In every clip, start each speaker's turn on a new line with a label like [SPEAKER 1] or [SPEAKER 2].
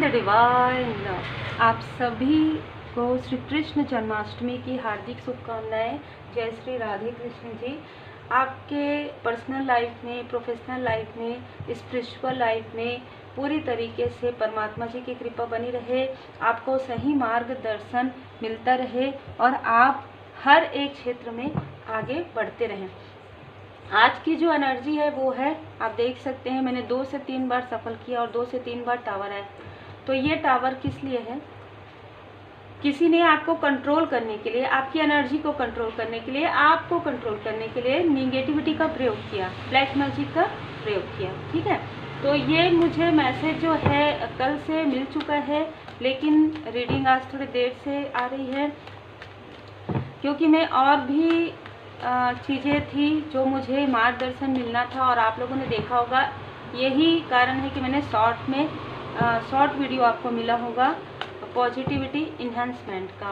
[SPEAKER 1] The divine love. आप सभी को श्री कृष्ण जन्माष्टमी की हार्दिक शुभकामनाएं। जय श्री राधे कृष्ण जी। आपके पर्सनल लाइफ में, प्रोफेशनल लाइफ में, स्पिरिचुअल लाइफ में पूरी तरीके से परमात्मा जी की कृपा बनी रहे, आपको सही मार्गदर्शन मिलता रहे और आप हर एक क्षेत्र में आगे बढ़ते रहें। आज की जो एनर्जी है वो है, आप देख सकते हैं मैंने 2 से 3 बार सफल किया और 2 से 3 बार टावर है। तो ये टावर किस लिए है? किसी ने आपको कंट्रोल करने के लिए, आपकी एनर्जी को कंट्रोल करने के लिए, आपको कंट्रोल करने के लिए निगेटिविटी का प्रयोग किया, ब्लैक मैजिक का प्रयोग किया। ठीक है, तो ये मुझे मैसेज जो है कल से मिल चुका है, लेकिन रीडिंग आज थोड़ी देर से आ रही है क्योंकि मैं और भी चीज़ें थी जो मुझे मार्गदर्शन मिलना था और आप लोगों ने देखा होगा। यही कारण है कि मैंने शॉर्ट वीडियो आपको मिला होगा पॉजिटिविटी इन्हांसमेंट का।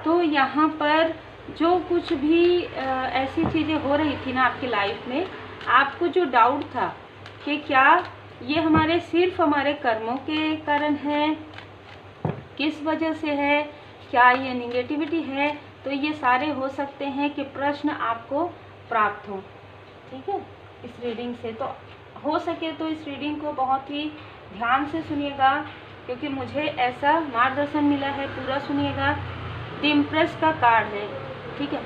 [SPEAKER 1] तो यहाँ पर जो कुछ भी ऐसी चीज़ें हो रही थी ना आपकी लाइफ में, आपको जो डाउट था कि क्या ये हमारे सिर्फ हमारे कर्मों के कारण है, किस वजह से है, क्या ये निगेटिविटी है, तो ये सारे हो सकते हैं कि प्रश्न आपको प्राप्त हो। ठीक है, इस रीडिंग से तो हो सके तो इस रीडिंग को बहुत ही ध्यान से सुनिएगा क्योंकि मुझे ऐसा मार्गदर्शन मिला है। पूरा सुनिएगा। द इम्प्रेस का कार्ड है। ठीक है,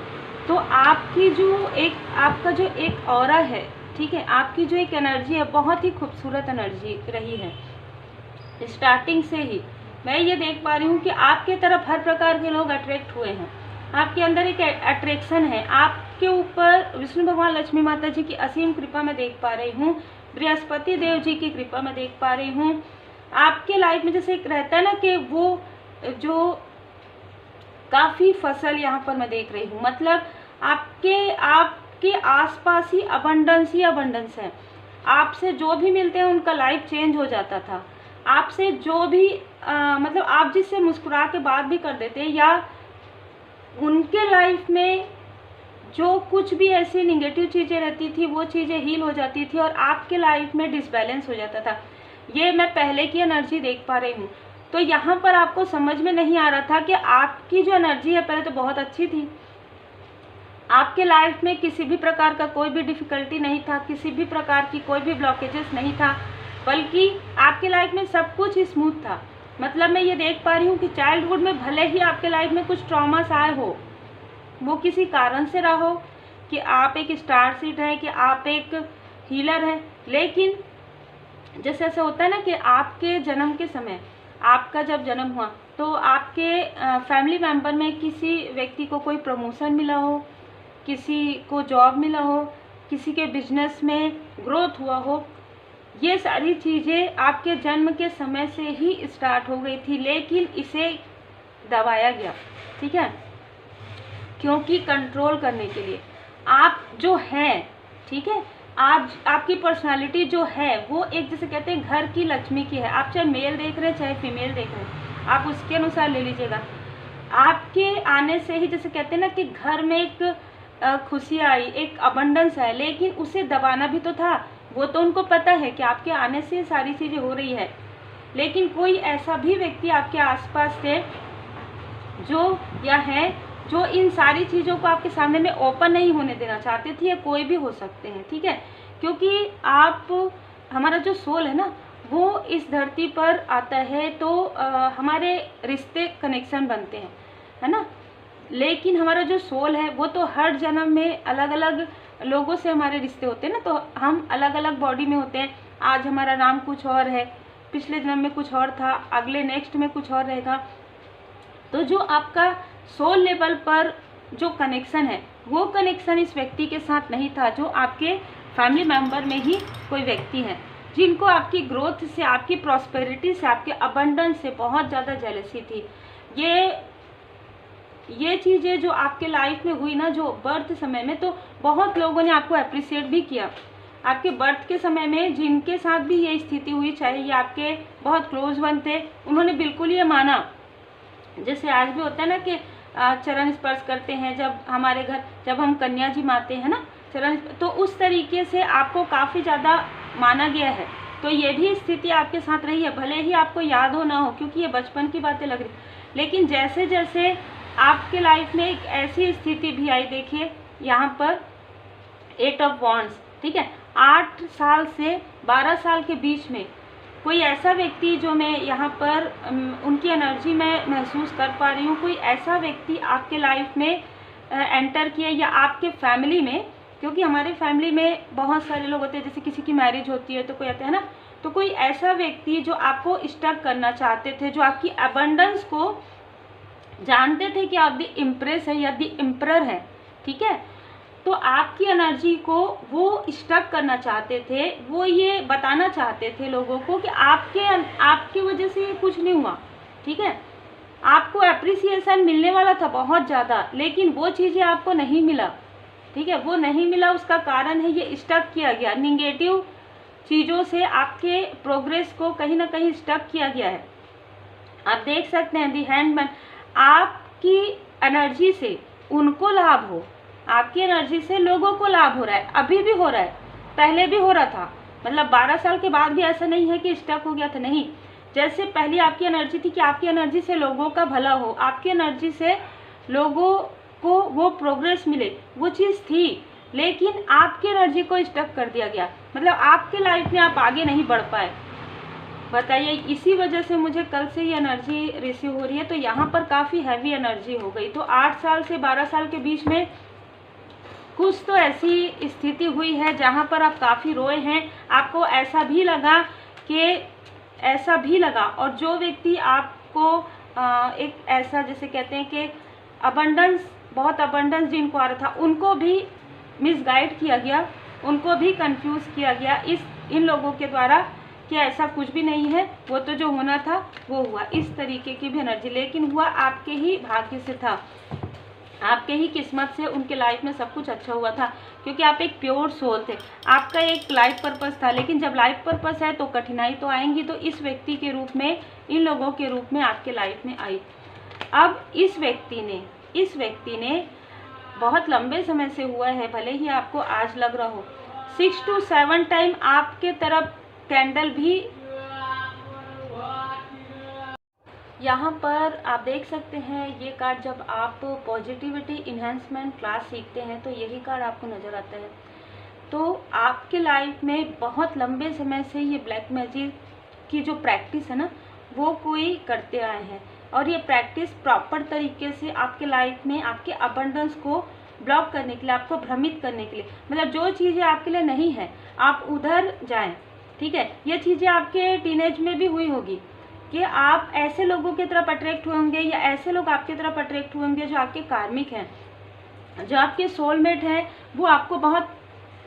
[SPEAKER 1] तो आपकी जो एक आपका जो एक ऑरा है, ठीक है, आपकी जो एक एनर्जी है बहुत ही खूबसूरत एनर्जी रही है। स्टार्टिंग से ही मैं ये देख पा रही हूँ कि आपके तरफ हर प्रकार के लोग अट्रैक्ट हुए हैं। आपके अंदर एक अट्रैक्शन है। आपके ऊपर विष्णु भगवान, लक्ष्मी माता जी की असीम कृपा मैं देख पा रही हूँ। बृहस्पति देव जी की कृपा मैं देख पा रही हूँ। आपके लाइफ में जैसे एक रहता है ना कि वो जो काफ़ी फसल यहाँ पर मैं देख रही हूँ, मतलब आपके आसपास ही अबंडेंस है। आपसे जो भी मिलते हैं उनका लाइफ चेंज हो जाता था। आपसे जो भी मतलब आप जिससे मुस्कुरा के बात भी कर देते हैं या उनके लाइफ में जो कुछ भी ऐसी निगेटिव चीज़ें रहती थी वो चीज़ें हील हो जाती थी और आपके लाइफ में डिसबैलेंस हो जाता था। ये मैं पहले की एनर्जी देख पा रही हूँ। तो यहाँ पर आपको समझ में नहीं आ रहा था कि आपकी जो एनर्जी है पहले तो बहुत अच्छी थी। आपके लाइफ में किसी भी प्रकार का कोई भी डिफ़िकल्टी नहीं था, किसी भी प्रकार की कोई भी ब्लॉकेजेस नहीं था, बल्कि आपके लाइफ में सब कुछ स्मूथ था। मतलब मैं ये देख पा रही हूँ कि चाइल्डहुड में भले ही आपके लाइफ में कुछ ट्रॉमास आए हो, वो किसी कारण से रहा हो कि आप एक स्टार सीड हैं, कि आप एक हीलर हैं, लेकिन जैसे ऐसा होता है ना कि आपके जन्म के समय, आपका जब जन्म हुआ तो आपके फैमिली मेम्बर में किसी व्यक्ति को कोई प्रमोशन मिला हो, किसी को जॉब मिला हो, किसी के बिजनेस में ग्रोथ हुआ हो, ये सारी चीज़ें आपके जन्म के समय से ही स्टार्ट हो गई थी, लेकिन इसे दबाया गया। ठीक है, क्योंकि कंट्रोल करने के लिए आप जो हैं, ठीक है, आपकी पर्सनालिटी जो है वो एक, जैसे कहते हैं घर की लक्ष्मी की है। आप चाहे मेल देख रहे हैं चाहे फीमेल देख रहे हैं, आप उसके अनुसार ले लीजिएगा। आपके आने से ही जैसे कहते हैं ना कि घर में एक खुशी आई, एक अबंडेंस है, लेकिन उसे दबाना भी तो था। वो तो उनको पता है कि आपके आने से सारी चीज़ें हो रही है, लेकिन कोई ऐसा भी व्यक्ति आपके आसपास थे जो या है जो इन सारी चीज़ों को आपके सामने में ओपन नहीं होने देना चाहते थे, या कोई भी हो सकते हैं। ठीक है, क्योंकि आप, हमारा जो सोल है ना वो इस धरती पर आता है तो हमारे रिश्ते कनेक्शन बनते हैं, है ना, लेकिन हमारा जो सोल है वो तो हर जन्म में अलग अलग लोगों से हमारे रिश्ते होते हैं ना, तो हम अलग अलग बॉडी में होते हैं। आज हमारा नाम कुछ और है, पिछले जन्म में कुछ और था, अगले नेक्स्ट में कुछ और रहेगा। तो जो आपका सोल लेवल पर जो कनेक्शन है वो कनेक्शन इस व्यक्ति के साथ नहीं था, जो आपके फैमिली मेंबर में ही कोई व्यक्ति हैं जिनको आपकी ग्रोथ से, आपकी प्रॉस्पेरिटी से, आपके अबंडेंस से बहुत ज़्यादा जेलसी थी। ये चीज़ें जो आपके लाइफ में हुई ना, जो बर्थ समय में, तो बहुत लोगों ने आपको अप्रिशिएट भी किया। आपके बर्थ के समय में जिनके साथ भी ये स्थिति हुई, चाहे ये आपके बहुत क्लोज वन थे, उन्होंने बिल्कुल ये माना। जैसे आज भी होता है ना कि चरण स्पर्श करते हैं जब हमारे घर, जब हम कन्या जी माते हैं ना चरण, तो उस तरीके से आपको काफ़ी ज़्यादा माना गया है। तो ये भी स्थिति आपके साथ रही है, भले ही आपको याद हो ना हो, क्योंकि ये बचपन की बातें लग रही, लेकिन जैसे जैसे आपके लाइफ में एक ऐसी स्थिति भी आई, देखिए यहाँ पर 8 ऑफ वॉन्ड्स, ठीक है, 8 साल से 12 साल के बीच में कोई ऐसा व्यक्ति जो मैं यहाँ पर उनकी एनर्जी में महसूस कर पा रही हूँ, कोई ऐसा व्यक्ति आपके लाइफ में एंटर किया, या आपके फैमिली में, क्योंकि हमारे फैमिली में बहुत सारे लोग होते हैं, जैसे किसी की मैरिज होती है तो कोई आता है ना, तो कोई ऐसा व्यक्ति जो आपको स्टक करना चाहते थे, जो आपकी अबंडेंस को जानते थे कि आप दी इम्प्रेस है या दी इम्परर है, ठीक है, तो आपकी एनर्जी को वो स्टक करना चाहते थे, वो ये बताना चाहते थे लोगों को कि आपके वजह से ये कुछ नहीं हुआ, ठीक है, आपको एप्रिसिएशन मिलने वाला था बहुत ज़्यादा, लेकिन वो चीज़ें आपको नहीं मिला, ठीक है, वो नहीं मिला, उसका कारण है ये स्टक किया गया, निगेटिव चीज़ों से आपके प्रोग्रेस को कहीं ना कहीं स्टक किया गया है। आप देख सकते हैं दी हैंडमैन, आपकी एनर्जी से उनको लाभ हो, आपकी एनर्जी से लोगों को लाभ हो रहा है, अभी भी हो रहा है, पहले भी हो रहा था, मतलब 12 साल के बाद भी ऐसा नहीं है कि स्टक हो गया था, नहीं, जैसे पहले आपकी एनर्जी थी कि आपकी एनर्जी से लोगों का भला हो, आपकी एनर्जी से लोगों को वो प्रोग्रेस मिले, वो चीज़ थी, लेकिन आपकी एनर्जी को स्टक कर दिया गया, मतलब आपके लाइफ में आप आगे नहीं बढ़ पाए। बताइए, इसी वजह से मुझे कल से ये एनर्जी रिसीव हो रही है, तो यहाँ पर काफ़ी हैवी एनर्जी हो गई। तो 8 साल से 12 साल के बीच में कुछ तो ऐसी स्थिति हुई है जहाँ पर आप काफ़ी रोए हैं, आपको ऐसा भी लगा, और जो व्यक्ति आपको एक ऐसा जैसे कहते हैं कि बहुत अबंडेंस जिनको आ रहा था, उनको भी मिसगाइड किया गया, उनको भी कंफ्यूज किया गया इन लोगों के द्वारा कि ऐसा कुछ भी नहीं है, वो तो जो होना था वो हुआ, इस तरीके की भी एनर्जी, लेकिन हुआ आपके ही भाग्य से था, आपके ही किस्मत से उनके लाइफ में सब कुछ अच्छा हुआ था, क्योंकि आप एक प्योर सोल थे, आपका एक लाइफ पर्पस था। लेकिन जब लाइफ पर्पस है तो कठिनाई तो आएंगी, तो इस व्यक्ति के रूप में, इन लोगों के रूप में आपके लाइफ में आई। अब इस व्यक्ति ने बहुत लंबे समय से हुआ है, भले ही आपको आज लग रहा हो, 6 to 7 टाइम आपके तरफ कैंडल भी, यहाँ पर आप देख सकते हैं ये कार्ड, जब आप पॉजिटिविटी इन्हेंसमेंट क्लास सीखते हैं तो यही कार्ड आपको नज़र आता है। तो आपके लाइफ में बहुत लंबे समय से ये ब्लैक मैजिक की जो प्रैक्टिस है ना, वो कोई करते आए हैं, और ये प्रैक्टिस प्रॉपर तरीके से आपके लाइफ में आपके अबंडेंस को ब्लॉक करने के लिए, आपको भ्रमित करने के लिए, मतलब जो चीज़ें आपके लिए नहीं है आप उधर जाएं, ठीक है। ये चीज़ें आपके टीनेज में भी हुई होगी कि आप ऐसे लोगों की तरफ अट्रैक्ट होंगे, या ऐसे लोग आपकी तरफ अट्रैक्ट होंगे जो आपके कार्मिक हैं, जो आपके सोलमेट हैं, वो आपको बहुत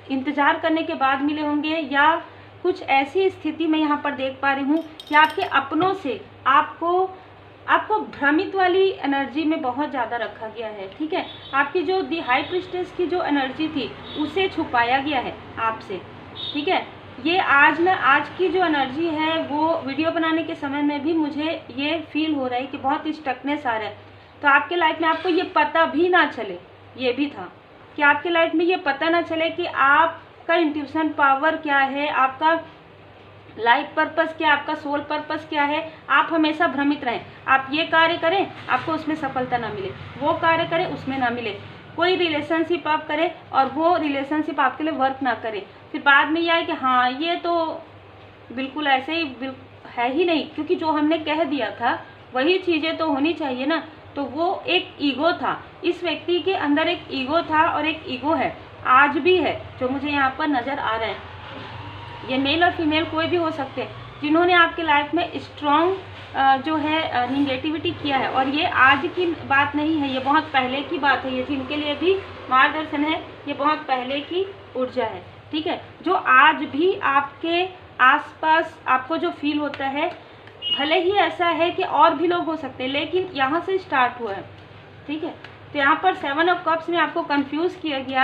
[SPEAKER 1] इंतज़ार करने के बाद मिले होंगे, या कुछ ऐसी स्थिति में यहाँ पर देख पा रही हूँ कि आपके अपनों से आपको भ्रमित वाली एनर्जी में बहुत ज़्यादा रखा गया है, ठीक है। आपकी जो दी हाई प्रिस्टेस की जो एनर्जी थी उसे छुपाया गया है आपसे, ठीक है। ये आज की जो एनर्जी है, वो वीडियो बनाने के समय में भी मुझे ये फील हो रहा है कि बहुत स्टकनेस आ रहा है। तो आपके लाइफ में आपको ये पता भी ना चले, ये भी था कि आपके लाइफ में ये पता ना चले कि आपका इंट्यूशन पावर क्या है, आपका लाइफ पर्पस क्या, आपका सोल पर्पस क्या है। आप हमेशा भ्रमित रहें, आप ये कार्य करें आपको उसमें सफलता ना मिले, वो कार्य करें उसमें ना मिले, कोई रिलेशनशिप आप करें और वो रिलेशनशिप आपके लिए वर्क ना करे, फिर बाद में यह है कि हाँ ये तो बिल्कुल ऐसे ही है ही नहीं, क्योंकि जो हमने कह दिया था वही चीज़ें तो होनी चाहिए ना। तो वो एक ईगो था, इस व्यक्ति के अंदर एक ईगो था, और एक ईगो है, आज भी है, जो मुझे यहाँ पर नज़र आ रहा है। ये मेल और फीमेल कोई भी हो सकते हैं, जिन्होंने आपके लाइफ में स्ट्रॉन्ग जो है निगेटिविटी किया है। और ये आज की बात नहीं है, ये बहुत पहले की बात है, ये जिनके लिए भी मार्गदर्शन है, ये बहुत पहले की ऊर्जा है, ठीक है। जो आज भी आपके आसपास आपको जो फील होता है, भले ही ऐसा है कि और भी लोग हो सकते हैं, लेकिन यहाँ से स्टार्ट हुआ है, ठीक है। तो यहाँ पर 7 ऑफ कप्स में आपको कंफ्यूज किया गया,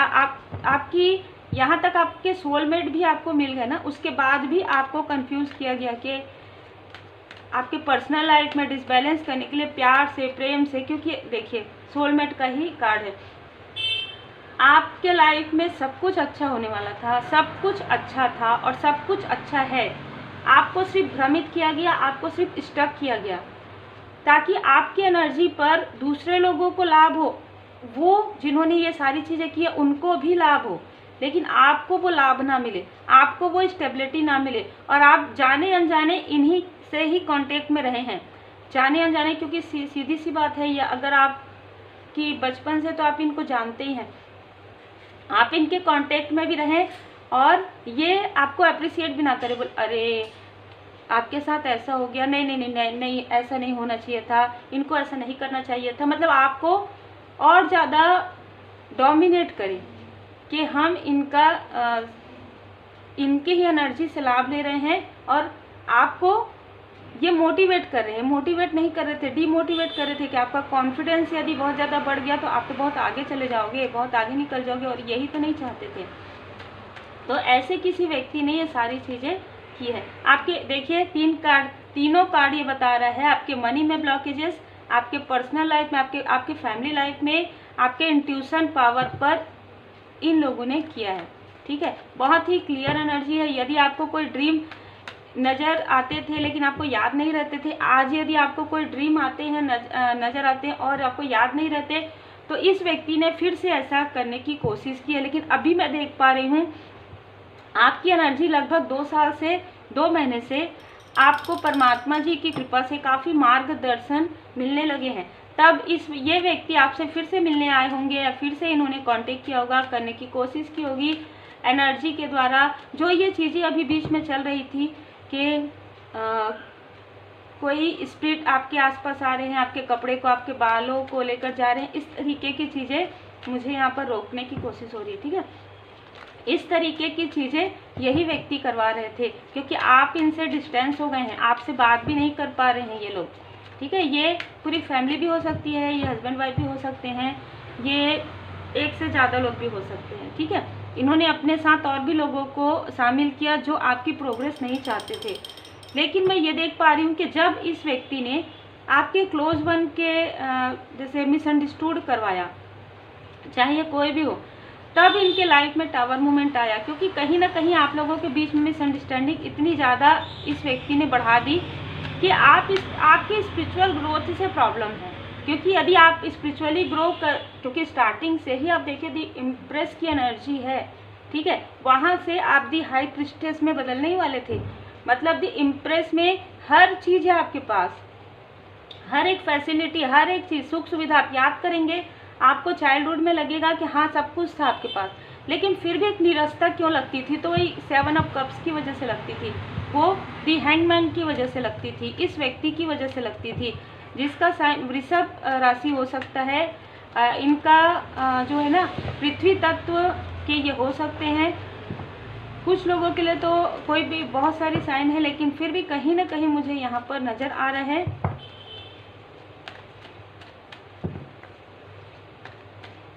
[SPEAKER 1] आपकी यहाँ तक आपके सोलमेट भी आपको मिल गए ना, उसके बाद भी आपको कंफ्यूज किया गया कि आपके पर्सनल लाइफ में डिसबैलेंस करने के लिए प्यार से, प्रेम से, क्योंकि देखिए सोलमेट का ही कार्ड है। आपके लाइफ में सब कुछ अच्छा होने वाला था, सब कुछ अच्छा था और सब कुछ अच्छा है, आपको सिर्फ भ्रमित किया गया, आपको सिर्फ स्टक किया गया, ताकि आपकी एनर्जी पर दूसरे लोगों को लाभ हो, वो जिन्होंने ये सारी चीज़ें की है उनको भी लाभ हो, लेकिन आपको वो लाभ ना मिले, आपको वो स्टेबिलिटी ना मिले, और आप जाने अनजाने इन्हीं से ही कांटेक्ट में रहे हैं, जाने अनजाने, क्योंकि सीधी सी बात है, ये अगर आप कि बचपन से तो आप इनको जानते ही हैं, आप इनके कांटेक्ट में भी रहें और ये आपको अप्रिशिएट भी ना करें, बोल अरे आपके साथ ऐसा हो गया, नहीं नहीं नहीं नहीं नहीं ऐसा नहीं होना चाहिए था, इनको ऐसा नहीं करना चाहिए था, मतलब आपको और ज़्यादा डोमिनेट करें कि हम इनके ही एनर्जी से लाभ ले रहे हैं, और आपको ये मोटिवेट कर रहे हैं, मोटिवेट नहीं कर रहे थे, डीमोटिवेट कर रहे थे कि आपका कॉन्फिडेंस यदि बहुत ज़्यादा बढ़ गया तो आप तो बहुत आगे चले जाओगे, बहुत आगे निकल जाओगे, और यही तो नहीं चाहते थे। तो ऐसे किसी व्यक्ति ने ये सारी चीज़ें की है। आपके देखिए तीनों कार्ड ये बता रहा है, आपके मनी में ब्लॉकेजेस, आपके पर्सनल लाइफ में, आपके फैमिली लाइफ में, आपके इंट्यूशन पावर पर इन लोगों ने किया है। ठीक है, बहुत ही क्लियर एनर्जी है। यदि आपको कोई ड्रीम नज़र आते थे लेकिन आपको याद नहीं रहते थे, आज यदि आपको कोई ड्रीम आते हैं, नज़र आते हैं और आपको याद नहीं रहते, तो इस व्यक्ति ने फिर से ऐसा करने की कोशिश की है। लेकिन अभी मैं देख पा रही हूँ आपकी एनर्जी लगभग 2 साल से 2 महीने से आपको परमात्मा जी की कृपा से काफ़ी मार्गदर्शन मिलने लगे हैं। तब ये व्यक्ति आपसे फिर से मिलने आए होंगे, या फिर से इन्होंने कांटेक्ट किया होगा, करने की कोशिश की होगी एनर्जी के द्वारा। जो ये चीज़ें अभी बीच में चल रही थी कि कोई स्पिरिट आपके आसपास आ रहे हैं, आपके कपड़े को, आपके बालों को लेकर जा रहे हैं, इस तरीके की चीज़ें मुझे यहाँ पर रोकने की कोशिश हो रही है। ठीक है, इस तरीके की चीज़ें यही व्यक्ति करवा रहे थे, क्योंकि आप इनसे डिस्टेंस हो गए हैं, आपसे बात भी नहीं कर पा रहे हैं ये लोग। ठीक है, ये पूरी फैमिली भी हो सकती है, ये हस्बैंड वाइफ भी हो सकते हैं, ये एक से ज़्यादा लोग भी हो सकते हैं। ठीक है, इन्होंने अपने साथ और भी लोगों को शामिल किया जो आपकी प्रोग्रेस नहीं चाहते थे। लेकिन मैं ये देख पा रही हूँ कि जब इस व्यक्ति ने आपके क्लोज वन के जैसे मिसअंडरस्टूड करवाया, चाहे कोई भी हो, तब इनके लाइफ में टावर मूवमेंट आया, क्योंकि कहीं ना कहीं आप लोगों के बीच में मिसअंडरस्टैंडिंग इतनी ज़्यादा इस व्यक्ति ने बढ़ा दी कि आपकी स्पिरिचुअल ग्रोथ से प्रॉब्लम है। क्योंकि यदि आप स्पिरिचुअली ग्रो कर, क्योंकि स्टार्टिंग से ही आप देखिए दी इम्प्रेस की एनर्जी है। ठीक है, वहाँ से आप दी हाई प्रिस्टेस में बदलने ही वाले थे। मतलब दी इम्प्रेस में हर चीज़ है आपके पास, हर एक फैसिलिटी, हर एक चीज़, सुख सुविधा आप याद करेंगे, आपको चाइल्डहुड में लगेगा कि हाँ सब कुछ था आपके पास, लेकिन फिर भी एक निरस्ता क्यों लगती थी? तो वही 7 ऑफ कप्स की वजह से लगती थी, वो दी हैंगमैन की वजह से लगती थी, इस व्यक्ति की वजह से लगती थी, जिसका साइन वृषभ राशि हो सकता है। इनका जो है ना पृथ्वी तत्व के ये हो सकते हैं। कुछ लोगों के लिए तो कोई भी बहुत सारी साइन है, लेकिन फिर भी कहीं ना कहीं मुझे यहाँ पर नज़र आ रहा है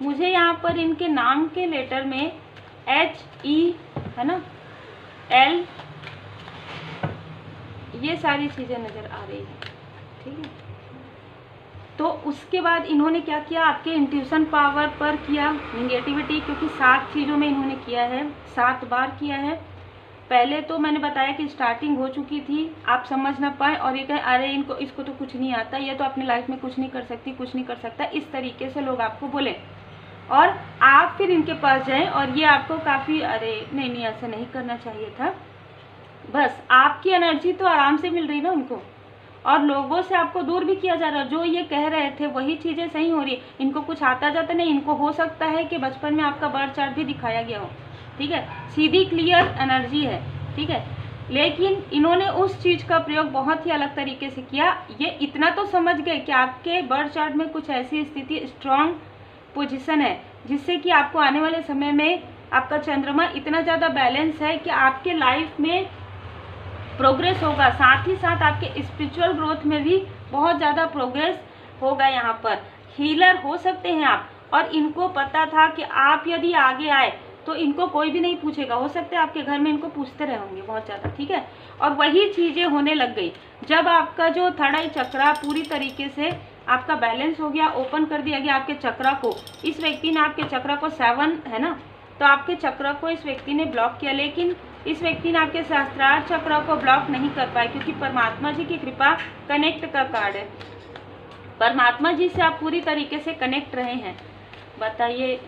[SPEAKER 1] मुझे यहाँ पर इनके नाम के लेटर में HE है ना, L, ये सारी चीज़ें नज़र आ रही हैं। ठीक है, तो उसके बाद इन्होंने क्या किया, आपके इंट्यूशन पावर पर किया निगेटिविटी, क्योंकि 7 चीज़ों में इन्होंने किया है, 7 बार किया है। पहले तो मैंने बताया कि स्टार्टिंग हो चुकी थी, आप समझ ना पाए और ये कहें अरे इसको तो कुछ नहीं आता, ये तो अपनी लाइफ में कुछ नहीं कर सकती, कुछ नहीं कर सकता, इस तरीके से लोग आपको बोले, और आप फिर इनके पास जाएं और ये आपको काफ़ी अरे नहीं ऐसा नहीं करना चाहिए था। बस आपकी एनर्जी तो आराम से मिल रही ना उनको, और लोगों से आपको दूर भी किया जा रहा है। जो ये कह रहे थे वही चीज़ें सही हो रही है, इनको कुछ आता जाता नहीं। इनको हो सकता है कि बचपन में आपका बर्थ चार्ट भी दिखाया गया हो। ठीक है, सीधी क्लियर एनर्जी है। ठीक है, लेकिन इन्होंने उस चीज़ का प्रयोग बहुत ही अलग तरीके से किया। ये इतना तो समझ गए कि आपके बर्थ चार्ट में कुछ ऐसी स्थिति, स्ट्रॉन्ग पोजीशन है जिससे कि आपको आने वाले समय में आपका चंद्रमा इतना ज़्यादा बैलेंस है कि आपके लाइफ में प्रोग्रेस होगा, साथ ही साथ आपके स्पिरिचुअल ग्रोथ में भी बहुत ज़्यादा प्रोग्रेस होगा। यहाँ पर हीलर हो सकते हैं आप, और इनको पता था कि आप यदि आगे आए तो इनको कोई भी नहीं पूछेगा। हो सकता है आपके घर में इनको पूछते रहे होंगे बहुत ज़्यादा। ठीक है, और वही चीज़ें होने लग गई जब आपका जो थर्ड आई चक्रा पूरी तरीके से आपका बैलेंस हो गया, ओपन कर दिया गया आपके चक्रा को। इस व्यक्ति ने आपके चक्रा को 7 है ना, तो आपके चक्रा को इस व्यक्ति ने ब्लॉक किया। लेकिन इस व्यक्ति ने आपके सहस्त्रार चक्र को ब्लॉक नहीं कर पाए, क्योंकि परमात्मा जी की कृपा कनेक्ट का कार्ड है। परमात्मा जी से आप पूरी तरीके से कनेक्ट रहे हैं। बताइए,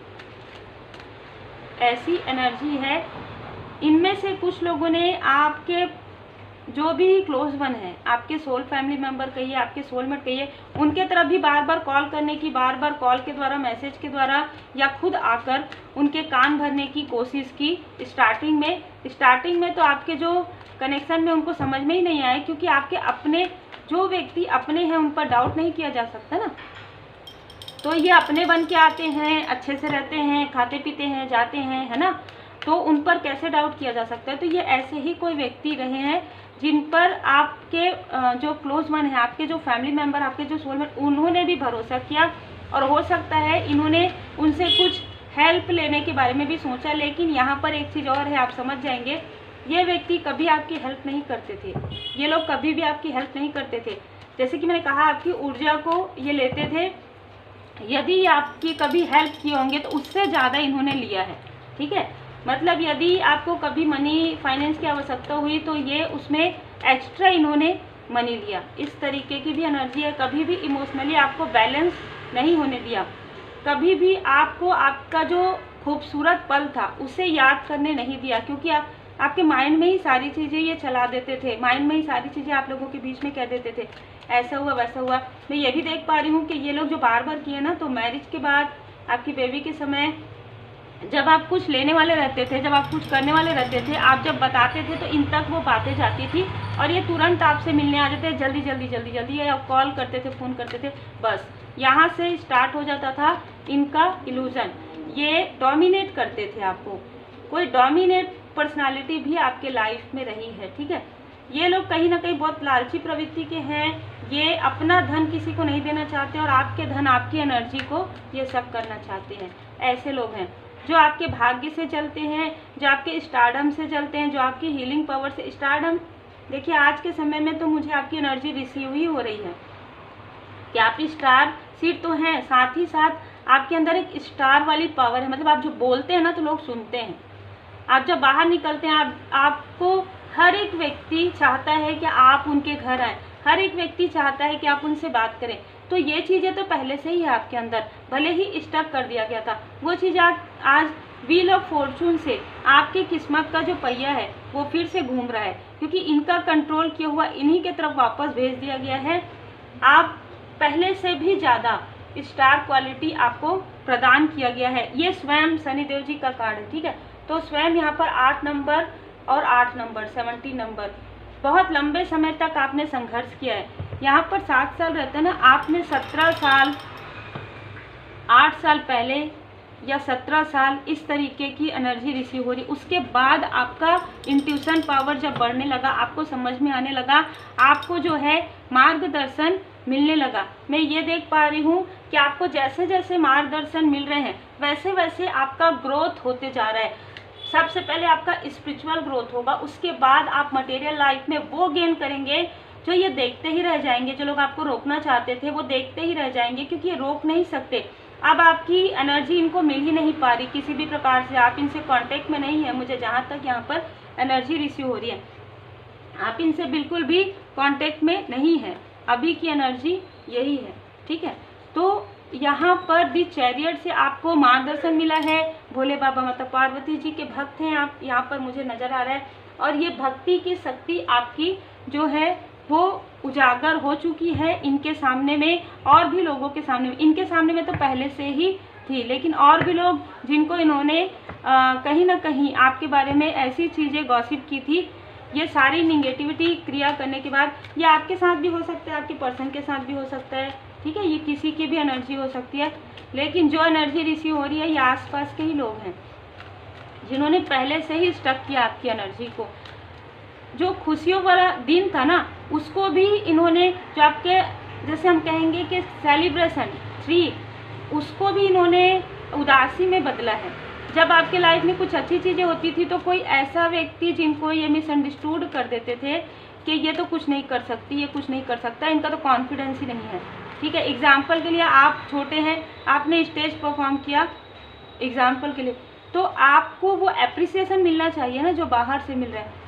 [SPEAKER 1] ऐसी एनर्जी है। इनमें से कुछ लोगों ने आपके जो भी क्लोज वन है, आपके सोल फैमिली मेंबर कहिए, आपके सोलमेट कहिए, उनके तरफ भी बार बार कॉल करने की, बार बार कॉल के द्वारा, मैसेज के द्वारा या खुद आकर उनके कान भरने की कोशिश की। स्टार्टिंग में तो आपके जो कनेक्शन में उनको समझ में ही नहीं आए, क्योंकि आपके अपने जो व्यक्ति अपने हैं उन पर डाउट नहीं किया जा सकता ना। तो ये अपने बन के आते हैं, अच्छे से रहते हैं, खाते पीते हैं, जाते हैं, है ना, तो उन पर कैसे डाउट किया जा सकता है। तो ये ऐसे ही कोई व्यक्ति रहे हैं जिन पर आपके जो क्लोज वन है, आपके जो फैमिली मेंबर, आपके जो सोलमेट, उन्होंने भी भरोसा किया, और हो सकता है इन्होंने उनसे कुछ हेल्प लेने के बारे में भी सोचा। लेकिन यहाँ पर एक चीज़ और है, आप समझ जाएंगे, ये व्यक्ति कभी आपकी हेल्प नहीं करते थे, ये लोग कभी भी आपकी हेल्प नहीं करते थे। जैसे कि मैंने कहा, आपकी ऊर्जा को ये लेते थे, यदि आपकी कभी हेल्प किए होंगे तो उससे ज़्यादा इन्होंने लिया है, ठीक है। मतलब यदि आपको कभी मनी फाइनेंस की आवश्यकता हुई तो ये उसमें एक्स्ट्रा इन्होंने मनी लिया। इस तरीके की भी एनर्जी है। कभी भी इमोशनली आपको बैलेंस नहीं होने दिया, कभी भी आपको आपका जो खूबसूरत पल था उसे याद करने नहीं दिया, क्योंकि आपके माइंड में ही सारी चीज़ें ये चला देते थे, माइंड में ही सारी चीज़ें आप लोगों के बीच में कह देते थे, ऐसा हुआ वैसा हुआ। मैं ये भी देख पा रही हूँ कि ये लोग जो बार बार किए ना, तो मैरिज के बाद आपकी बेबी के समय जब आप कुछ लेने वाले रहते थे, जब आप कुछ करने वाले रहते थे, आप जब बताते थे तो इन तक वो बातें जाती थी, और ये तुरंत आपसे मिलने आ जाते, जल्दी जल्दी जल्दी जल्दी, या कॉल करते थे, फ़ोन करते थे, बस यहाँ से स्टार्ट हो जाता था इनका इल्यूजन। ये डोमिनेट करते थे आपको। कोई डोमिनेट पर्सनालिटी भी आपके लाइफ में रही है, ठीक है। ये लोग कहीं ना कहीं बहुत लालची प्रवृत्ति के हैं। ये अपना धन किसी को नहीं देना चाहते, और आपके धन, आपकी एनर्जी को ये सब करना चाहते हैं। ऐसे लोग हैं जो आपके भाग्य से चलते हैं, जो आपके स्टारडम से चलते हैं, जो आपकी हीलिंग पावर से। स्टारडम, देखिए आज के समय में तो मुझे आपकी एनर्जी रिसीव ही हो रही है कि आप स्टार सीड तो हैं, साथ ही साथ आपके अंदर एक स्टार वाली पावर है। मतलब आप जो बोलते हैं ना तो लोग सुनते हैं। आप जब बाहर निकलते हैं, आपको हर एक व्यक्ति चाहता है कि आप उनके घर आएँ, हर एक व्यक्ति चाहता है कि आप उनसे बात करें। तो ये चीज़ें तो पहले से ही है आपके अंदर, भले ही स्टक कर दिया गया था। वो चीज़ आज व्हील ऑफ फॉर्चून से आपकी किस्मत का जो पहिया है वो फिर से घूम रहा है, क्योंकि इनका कंट्रोल किया हुआ इन्हीं के तरफ वापस भेज दिया गया है। आप पहले से भी ज़्यादा स्टार क्वालिटी आपको प्रदान किया गया है। ये स्वयं शनिदेव जी का कार्ड है, ठीक है। तो स्वयं यहाँ पर 8 नंबर और 8 नंबर 70 नंबर, बहुत लंबे समय तक आपने संघर्ष किया है। यहाँ पर 7 साल रहता है ना, आपने 17 साल, 8 साल पहले या 17 साल इस तरीके की एनर्जी रिसीव हो रही। उसके बाद आपका इंट्यूशन पावर जब बढ़ने लगा, आपको समझ में आने लगा, आपको जो है मार्गदर्शन मिलने लगा। मैं ये देख पा रही हूँ कि आपको जैसे जैसे मार्गदर्शन मिल रहे हैं वैसे वैसे आपका ग्रोथ होते जा रहा है। सबसे पहले आपका स्पिरिचुअल ग्रोथ होगा, उसके बाद आप मटेरियल लाइफ में वो गेन करेंगे जो ये देखते ही रह जाएंगे। जो लोग आपको रोकना चाहते थे वो देखते ही रह जाएंगे, क्योंकि ये रोक नहीं सकते। अब आपकी एनर्जी इनको मिल ही नहीं पा रही किसी भी प्रकार से, आप इनसे कांटेक्ट में नहीं है। मुझे जहाँ तक यहाँ पर एनर्जी रिसीव हो रही है, आप इनसे बिल्कुल भी कांटेक्ट में नहीं है। अभी की एनर्जी यही है, ठीक है। तो यहाँ पर दी चैरियट से आपको मार्गदर्शन मिला है। भोले बाबा माता पार्वती जी के भक्त हैं आप, यहाँ पर मुझे नज़र आ रहा है। और ये भक्ति की शक्ति आपकी जो है वो उजागर हो चुकी है इनके सामने में, और भी लोगों के सामने में। इनके सामने में तो पहले से ही थी, लेकिन और भी लोग जिनको इन्होंने कहीं ना कहीं आपके बारे में ऐसी चीज़ें गॉसिप की थी, ये सारी निगेटिविटी क्रिया करने के बाद, ये आपके साथ भी हो सकता है, आपके पर्सन के साथ भी हो सकता है, ठीक है। ये किसी की भी एनर्जी हो सकती है, लेकिन जो एनर्जी रिसीव हो रही है ये आसपास के ही लोग हैं जिन्होंने पहले से ही स्टक किया आपकी एनर्जी को। जो खुशियों वाला दिन था ना, उसको भी इन्होंने, जो आपके जैसे हम कहेंगे कि सेलिब्रेशन ट्री, उसको भी इन्होंने उदासी में बदला है। जब आपके लाइफ में कुछ अच्छी चीज़ें होती थी तो कोई ऐसा व्यक्ति जिनको ये मिसअंडरस्टूड कर देते थे कि ये तो कुछ नहीं कर सकती, ये कुछ नहीं कर सकता, इनका तो कॉन्फिडेंस ही नहीं है, ठीक है। एग्जाम्पल के लिए आप छोटे हैं, आपने स्टेज परफॉर्म किया, एग्जाम्पल के लिए तो आपको वो एप्रिसिएशन मिलना चाहिए ना जो बाहर से मिल रहा है।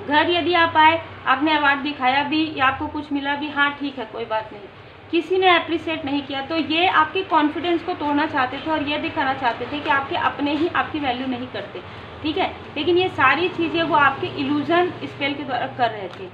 [SPEAKER 1] घर यदि आप आए, आपने अवार्ड दिखाया भी या आपको कुछ मिला भी, हाँ ठीक है कोई बात नहीं, किसी ने अप्रिशिएट नहीं किया, तो ये आपके कॉन्फिडेंस को तोड़ना चाहते थे और ये दिखाना चाहते थे कि आपके अपने ही आपकी वैल्यू नहीं करते, ठीक है। लेकिन ये सारी चीज़ें वो आपके इल्यूजन स्पेल के द्वारा कर रहे थे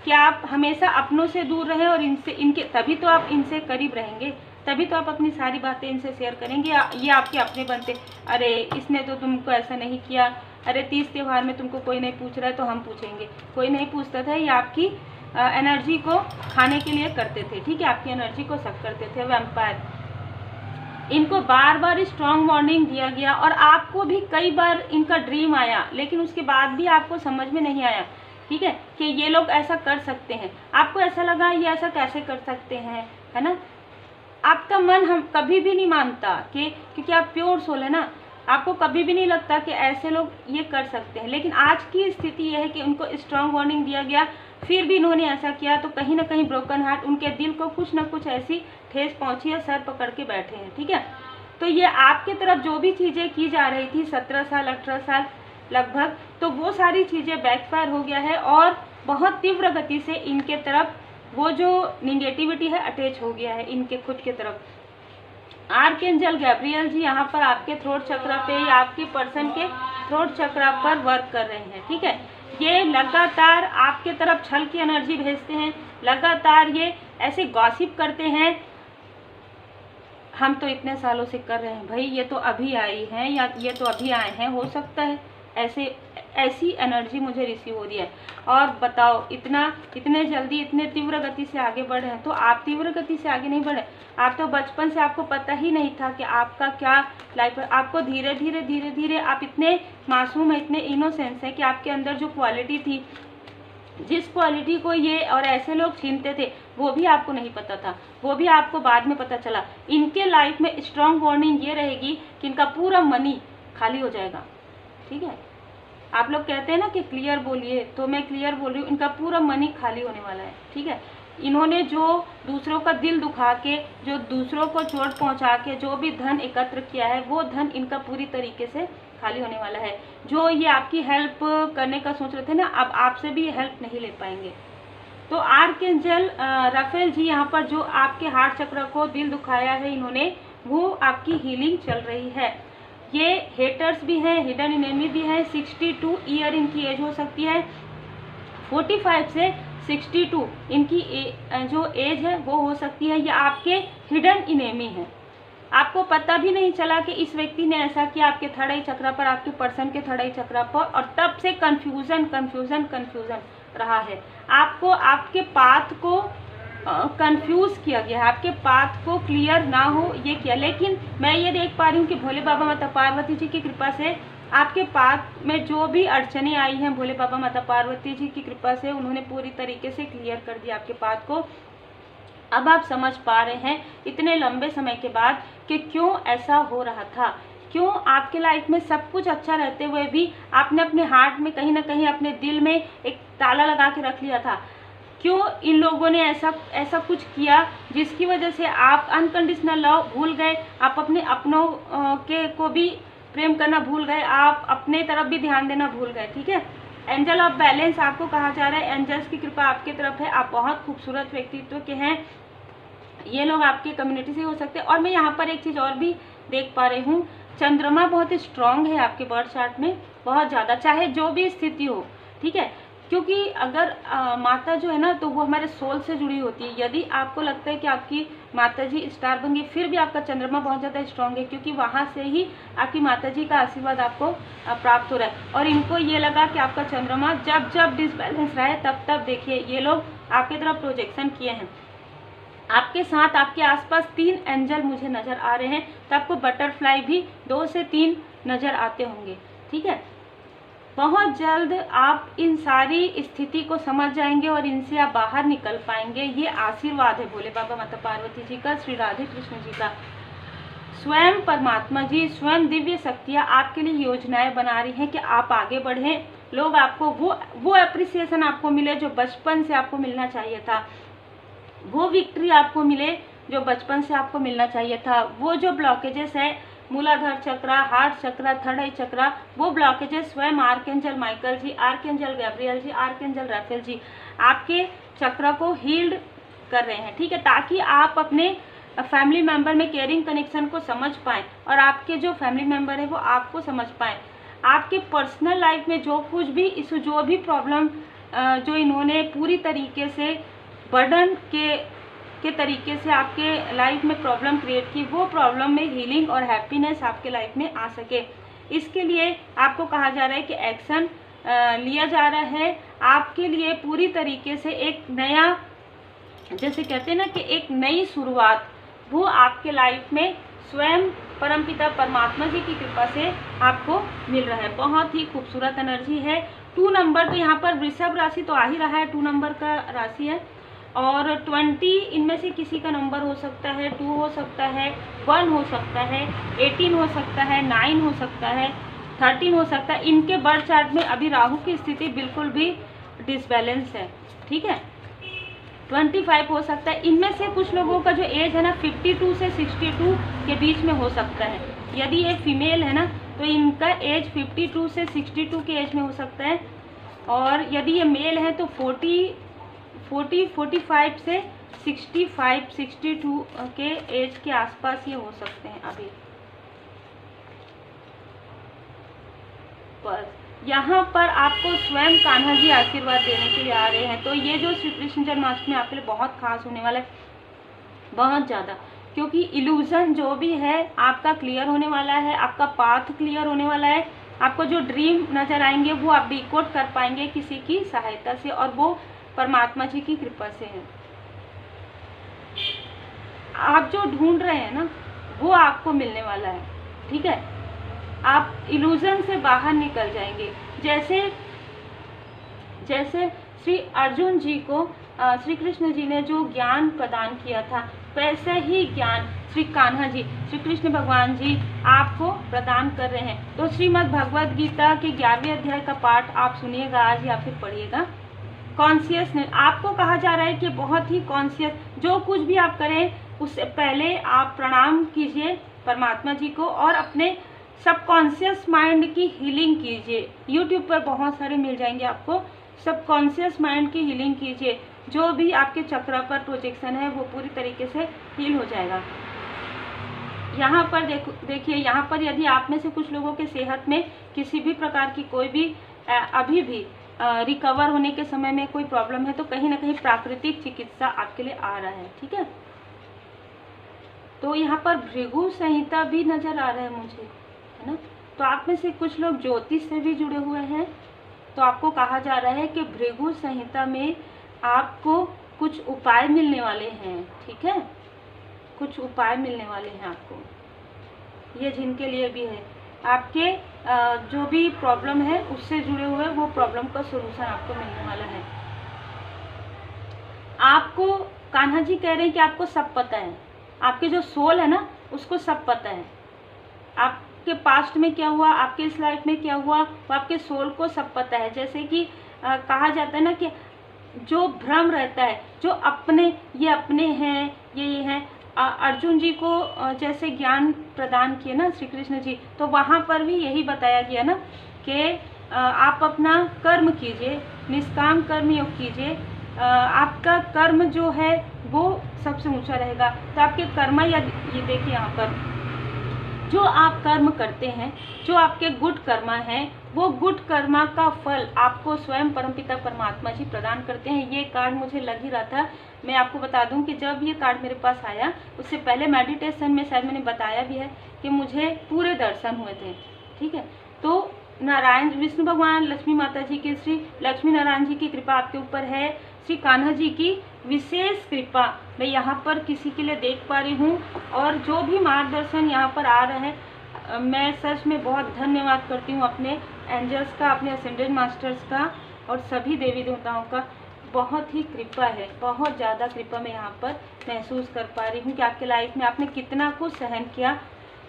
[SPEAKER 1] कि आप हमेशा अपनों से दूर रहें और इनके तभी तो आप इनसे करीब रहेंगे, तभी तो आप अपनी सारी बातें इनसे शेयर करेंगे। ये आपके अपने बनते, अरे इसने तो तुमको ऐसा नहीं किया, अरे 30 त्यौहार में तुमको कोई नहीं पूछ रहा है तो हम पूछेंगे, कोई नहीं पूछता था। ये आपकी एनर्जी को खाने के लिए करते थे, ठीक है, आपकी एनर्जी को सक करते थे वैम्पायर। इनको बार बार स्ट्रॉन्ग वार्निंग दिया गया और आपको भी कई बार इनका ड्रीम आया, लेकिन उसके बाद भी आपको समझ में नहीं आया, ठीक है, कि ये लोग ऐसा कर सकते हैं। आपको ऐसा लगा ये ऐसा कैसे कर सकते हैं, है ना। आपका मन हम कभी भी नहीं मानता कि, क्योंकि आप प्योर सोल है ना, आपको कभी भी नहीं लगता कि ऐसे लोग ये कर सकते हैं। लेकिन आज की स्थिति यह है कि उनको स्ट्रॉन्ग वार्निंग दिया गया, फिर भी इन्होंने ऐसा किया, तो कहीं ना कहीं ब्रोकन हार्ट, उनके दिल को कुछ ना कुछ ऐसी ठेस पहुंची है, सर पकड़ के बैठे हैं, ठीक है। तो ये आपकी तरफ जो भी चीज़ें की जा रही थी 17 साल 18 साल लगभग, तो वो सारी चीज़ें बैकफायर हो गया है और बहुत तीव्र गति से इनके तरफ वो जो निगेटिविटी है अटैच हो गया है इनके खुद के तरफ। आर्कएंजल गैब्रियल जी यहाँ पर आपके थ्रोट चक्र पे या आपके पर्सन के थ्रोट चक्र पर वर्क कर रहे हैं, ठीक है। ये लगातार आपके तरफ छल की एनर्जी भेजते हैं, लगातार ये ऐसे गॉसिप करते हैं, हम तो इतने सालों से कर रहे हैं भाई, ये तो अभी आई हैं या ये तो अभी आए हैं, हो सकता है ऐसी एनर्जी मुझे रिसीव हो रही है। और बताओ इतने जल्दी इतने तीव्र गति से आगे बढ़े हैं, तो आप तीव्र गति से आगे नहीं बढ़े, आप तो बचपन से आपको पता ही नहीं था कि आपका क्या लाइफ है। आपको धीरे धीरे आप इतने मासूम है, इतने इनोसेंस है कि आपके अंदर जो क्वालिटी थी, जिस क्वालिटी को ये और ऐसे लोग छीनते थे, वो भी आपको नहीं पता था, वो भी आपको बाद में पता चला। इनके लाइफ में स्ट्रॉन्ग वार्निंग ये रहेगी कि इनका पूरा मनी खाली हो जाएगा, ठीक है। आप लोग कहते हैं ना कि क्लियर बोलिए, तो मैं क्लियर बोल रही हूँ, इनका पूरा मनी खाली होने वाला है, ठीक है। इन्होंने जो दूसरों का दिल दुखा के, जो दूसरों को चोट पहुंचा के जो भी धन एकत्र किया है, वो धन इनका पूरी तरीके से खाली होने वाला है। जो ये आपकी हेल्प करने का सोच रहे थे ना, अब आपसे भी हेल्प नहीं ले पाएंगे। तो आर्कएंजल राफेल जी यहाँ पर जो आपके हार्ट चक्र को दिल दुखाया है इन्होंने, वो आपकी हीलिंग चल रही है। ये हेटर्स भी हैं, हिडन एनिमी भी हैं। 62 ईयर इनकी एज हो सकती है, 45 से 62 इनकी जो एज है वो हो सकती है। ये आपके हिडन एनिमी हैं, आपको पता भी नहीं चला कि इस व्यक्ति ने ऐसा किया आपके थर्ड आई चक्र पर, आपके पर्सन के थर्ड आई चक्र पर, और तब से कंफ्यूजन रहा है। आपको आपके पाथ को कंफ्यूज किया गया है, आपके पाथ को क्लियर ना हो ये किया। लेकिन मैं ये देख पा रही हूँ कि भोले बाबा माता पार्वती जी की कृपा से आपके पाथ में जो भी अड़चने आई हैं, भोले बाबा माता पार्वती जी की कृपा से उन्होंने पूरी तरीके से क्लियर कर दिया आपके पाथ को। अब आप समझ पा रहे हैं इतने लंबे समय के बाद कि क्यों ऐसा हो रहा था, क्यों आपके लाइफ में सब कुछ अच्छा रहते हुए भी आपने अपने हार्ट में कहीं ना कहीं अपने दिल में एक ताला लगा के रख लिया था। क्यों इन लोगों ने ऐसा कुछ किया जिसकी वजह से आप अनकंडीशनल लव भूल गए, आप अपने अपनों के को भी प्रेम करना भूल गए, आप अपने तरफ भी ध्यान देना भूल गए, ठीक है। एंजल ऑफ बैलेंस आपको कहा जा रहा है, एंजल्स की कृपा आपके तरफ है, आप बहुत खूबसूरत व्यक्तित्व के हैं। ये लोग आपके कम्युनिटी से हो सकते हैं। और मैं यहाँ पर एक चीज़ और भी देख पा रही हूँ, चंद्रमा बहुत स्ट्रांग है आपके बर्थ चार्ट में, बहुत ज़्यादा, चाहे जो भी स्थिति हो, ठीक है। क्योंकि अगर माता जो है ना, तो वो हमारे सोल से जुड़ी होती है। यदि आपको लगता है कि आपकी माता जी स्टार बन गई, फिर भी आपका चंद्रमा बहुत ज़्यादा स्ट्रांग है, क्योंकि वहाँ से ही आपकी माता जी का आशीर्वाद आपको प्राप्त हो रहा है। और इनको ये लगा कि आपका चंद्रमा जब जब डिसबैलेंस रहा है, तब तब देखिए ये लोग आपकी तरफ प्रोजेक्शन किए हैं। आपके साथ आपके आसपास 3 एंजल मुझे नज़र आ रहे हैं, तो आपको बटरफ्लाई भी 2 से 3 नज़र आते होंगे, ठीक है। बहुत जल्द आप इन सारी स्थिति को समझ जाएंगे और इनसे आप बाहर निकल पाएंगे। ये आशीर्वाद है भोले बाबा माता पार्वती जी का, श्री राधे कृष्ण जी का। स्वयं परमात्मा जी, स्वयं दिव्य शक्तियाँ आपके लिए योजनाएं बना रही हैं कि आप आगे बढ़ें, लोग आपको वो एप्रिसिएशन आपको मिले जो बचपन से आपको मिलना चाहिए था, वो विक्ट्री आपको मिले जो बचपन से आपको मिलना चाहिए था, वो जो ब्लॉकेजेस है मूलाधार चक्र, हार्ट चक्र, थर्ड आई चक्र, वो ब्लॉकेजेस स्वयं आर्कएंजल माइकल जी, आर्कएंजल गैब्रियल जी, आर्कएंजल राफेल जी आपके चक्र को हील्ड कर रहे हैं, ठीक है, ताकि आप अपने फैमिली मेंबर में केयरिंग कनेक्शन को समझ पाएँ और आपके जो फैमिली मेंबर है वो आपको समझ पाएँ। आपके पर्सनल लाइफ में जो कुछ भी इशू, जो भी प्रॉब्लम जो इन्होंने पूरी तरीके से बर्डन के तरीके से आपके लाइफ में प्रॉब्लम क्रिएट की, वो प्रॉब्लम में हीलिंग और हैप्पीनेस आपके लाइफ में आ सके, इसके लिए आपको कहा जा रहा है कि एक्शन लिया जा रहा है आपके लिए पूरी तरीके से। एक नया, जैसे कहते हैं ना कि एक नई शुरुआत, वो आपके लाइफ में स्वयं परमपिता परमात्मा जी की कृपा से आपको मिल रहा है। बहुत ही खूबसूरत एनर्जी है। 2 नंबर तो यहाँ पर वृषभ राशि तो आ ही रहा है, 2 नंबर का राशि है, और 20 इनमें से किसी का नंबर हो सकता है, 2 हो सकता है, 1 हो सकता है, 18 हो सकता है, 9 हो सकता है, 13 हो सकता है। इनके बर्थ चार्ट में अभी राहु की स्थिति बिल्कुल भी डिसबैलेंस है, ठीक है। 25 हो सकता है। इनमें से कुछ लोगों का जो एज है ना 52 से 62 के बीच में हो सकता है। यदि ये फीमेल है ना तो इनका एज 52 से 62 के एज में हो सकता है, और यदि ये मेल है तो 45 से 62 के एज के आसपास ये हो सकते हैं अभी। बस यहाँ पर आपको स्वयं कान्हा जी आशीर्वाद देने के लिए आ रहे हैं। तो ये जो श्री कृष्ण जन्माष्टमी आपके लिए बहुत खास होने वाला है, बहुत ज़्यादा, क्योंकि इल्यूजन जो भी है आपका क्लियर होने वाला है, आपका पाथ क्लियर होने वाला है, आपको जो ड्रीम नज़र आएंगे वो आप डिकोड कर पाएंगे किसी की सहायता से, और वो परमात्मा जी की कृपा से है। आप जो ढूंढ रहे हैं ना वो आपको मिलने वाला है, ठीक है। आप इल्यूजन से बाहर निकल जाएंगे। जैसे श्री अर्जुन जी को श्री कृष्ण जी ने जो ज्ञान प्रदान किया था, वैसा ही ज्ञान श्री कान्हा जी, श्री कृष्ण भगवान जी आपको प्रदान कर रहे हैं। तो श्रीमद् भगवद गीता के 11वें अध्याय का पाठ आप सुनिएगा आज या फिर पढ़िएगा। कॉन्शियसनेस आपको कहा जा रहा है कि बहुत ही कॉन्शियस, जो कुछ भी आप करें उससे पहले आप प्रणाम कीजिए परमात्मा जी को, और अपने सबकॉन्शियस माइंड की हीलिंग कीजिए। यूट्यूब पर बहुत सारे मिल जाएंगे आपको। सबकॉन्शियस माइंड की हीलिंग कीजिए, जो भी आपके चक्र पर प्रोजेक्शन है वो पूरी तरीके से हील हो जाएगा। यहाँ पर देखिए, यहाँ पर यदि आप में से कुछ लोगों के सेहत में किसी भी प्रकार की कोई भी अभी भी रिकवर होने के समय में कोई प्रॉब्लम है, तो कहीं ना कहीं प्राकृतिक चिकित्सा आपके लिए आ रहा है, ठीक है। तो यहाँ पर भृगु संहिता भी नजर आ रहा है मुझे, है ना। तो आप में से कुछ लोग ज्योतिष से भी जुड़े हुए हैं, तो आपको कहा जा रहा है कि भृगु संहिता में आपको कुछ उपाय मिलने वाले हैं, ठीक है। कुछ उपाय मिलने वाले हैं आपको, ये जिनके लिए भी है, आपके जो भी प्रॉब्लम है उससे जुड़े हुए वो प्रॉब्लम का सोल्यूशन आपको मिलने वाला है। आपको कान्हा जी कह रहे हैं कि आपको सब पता है, आपके जो सोल है ना उसको सब पता है। आपके पास्ट में क्या हुआ, आपके इस लाइफ में क्या हुआ, वो आपके सोल को सब पता है। जैसे कि कहा जाता है ना कि जो भ्रम रहता है, जो अपने हैं, ये हैं। अर्जुन जी को जैसे ज्ञान प्रदान किए ना श्री कृष्ण जी, तो वहाँ पर भी यही बताया गया ना कि आप अपना कर्म कीजिए, निष्काम कर्म योग कीजिए, आपका कर्म जो है वो सबसे ऊंचा रहेगा। तो आपके कर्म, या ये देखिए यहाँ पर जो आप कर्म करते हैं, जो आपके गुड कर्मा हैं, वो गुड कर्मा का फल आपको स्वयं परमपिता परमात्मा जी प्रदान करते हैं। ये कार्ड मुझे लग ही रहा था। मैं आपको बता दूं कि जब ये कार्ड मेरे पास आया उससे पहले मेडिटेशन में शायद मैंने बताया भी है कि मुझे पूरे दर्शन हुए थे, ठीक है। तो नारायण विष्णु भगवान, लक्ष्मी माता जी की, श्री लक्ष्मी नारायण जी की कृपा आपके ऊपर है, श्री कान्हा जी की विशेष कृपा मैं यहाँ पर किसी के लिए देख पा रही हूँ। और जो भी मार्गदर्शन यहाँ पर आ रहा है, मैं सच में बहुत धन्यवाद करती हूँ अपने एंजल्स का, अपने असेंडेंट मास्टर्स का, और सभी देवी देवताओं का। बहुत ही कृपा है, बहुत ज़्यादा कृपा मैं यहाँ पर महसूस कर पा रही हूँ कि आपके लाइफ में आपने कितना कुछ सहन किया,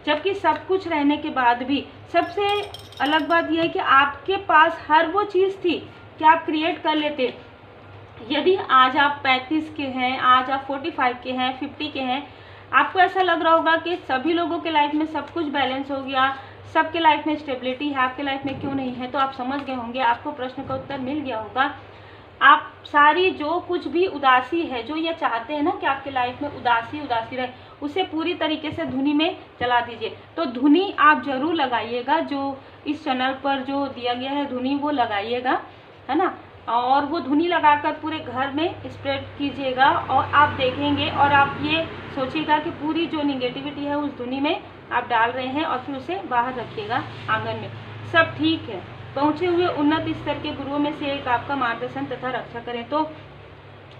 [SPEAKER 1] जबकि सब कुछ रहने के बाद भी। सबसे अलग बात यह है कि आपके पास हर वो चीज़ थी कि आप क्रिएट कर लेते। यदि आज आप 35 के हैं, आज आप 45 के हैं, 50 के हैं, आपको ऐसा लग रहा होगा कि सभी लोगों के लाइफ में सब कुछ बैलेंस हो गया, सबके लाइफ में स्टेबिलिटी है, आपके लाइफ में क्यों नहीं है। तो आप समझ गए होंगे, आपको प्रश्न का उत्तर मिल गया होगा। आप सारी जो कुछ भी उदासी है, जो ये चाहते हैं ना कि आपके लाइफ में उदासी रहे, उसे पूरी तरीके से धुनी में चला दीजिए। तो धुनी आप जरूर लगाइएगा, जो इस चैनल पर जो दिया गया है धुनी वो लगाइएगा, है ना। और वो धुनी लगाकर पूरे घर में स्प्रेड कीजिएगा और आप देखेंगे और आप ये सोचिएगा कि पूरी जो निगेटिविटी है उस धुनी में आप डाल रहे हैं और फिर उसे बाहर रखिएगा आंगन में। सब ठीक है। पहुँचे हुए उन्नत स्तर के गुरुओं में से एक आपका मार्गदर्शन तथा रक्षा करें। तो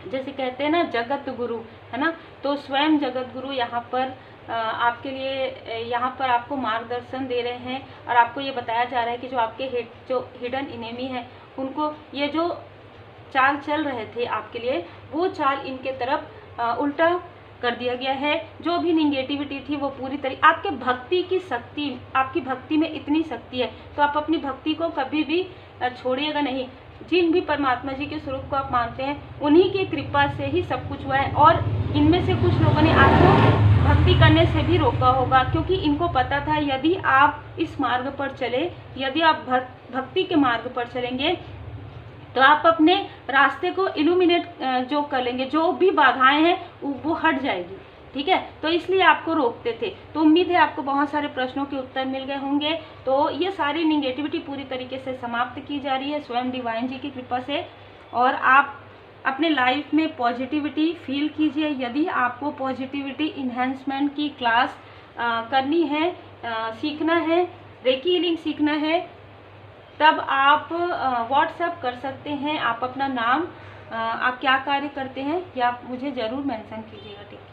[SPEAKER 1] जैसे कहते हैं ना जगत गुरु, है ना, तो स्वयं जगत गुरु यहाँ पर आपके लिए यहाँ पर आपको मार्गदर्शन दे रहे हैं और आपको ये बताया जा रहा है कि जो आपके जो हिडन इनेमी है उनको ये जो चाल चल रहे थे आपके लिए, वो चाल इनके तरफ उल्टा कर दिया गया है। जो भी निगेटिविटी थी वो पूरी तरह, आपके भक्ति की शक्ति, आपकी भक्ति में इतनी शक्ति है तो आप अपनी भक्ति को कभी भी छोड़िएगा नहीं। जिन भी परमात्मा जी के स्वरूप को आप मानते हैं उन्हीं की कृपा से ही सब कुछ हुआ है। और इनमें से कुछ लोगों ने आपको भक्ति करने से भी रोका होगा, क्योंकि इनको पता था यदि आप इस मार्ग पर चले, यदि आप भक्ति के मार्ग पर चलेंगे तो आप अपने रास्ते को इल्यूमिनेट जो कर लेंगे, जो भी बाधाएं हैं वो हट जाएगी, ठीक है। तो इसलिए आपको रोकते थे। तो उम्मीद है आपको बहुत सारे प्रश्नों के उत्तर मिल गए होंगे। तो ये सारी निगेटिविटी पूरी तरीके से समाप्त की जा रही है स्वयं डिवाइन जी की कृपा से, और आप अपने लाइफ में पॉजिटिविटी फील कीजिए। यदि आपको पॉजिटिविटी इन्हेंसमेंट की क्लास करनी है, सीखना है, रेकी हीलिंग सीखना है, तब आप व्हाट्सएप कर सकते हैं। आप अपना नाम, आप क्या कार्य करते हैं, या आप मुझे ज़रूर मेंशन कीजिएगा, ठीक है।